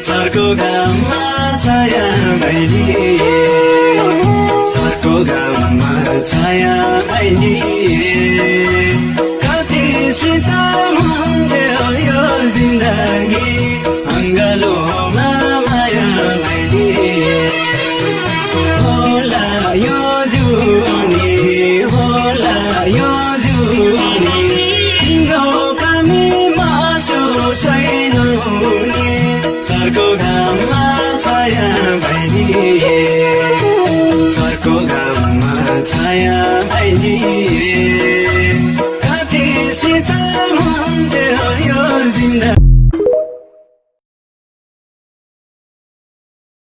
सरको घाममा छाया भैली सरको घाममा छाया भैली कति शीतल हुन्थ्यो यो जिन्दगी अङ्गालोमा माया भैली होला यो जुनी होला यो जुनी तिम्रो कामी मासु छैन हुने सरको घाममा छाया भैली सरको घाममा छाया भैली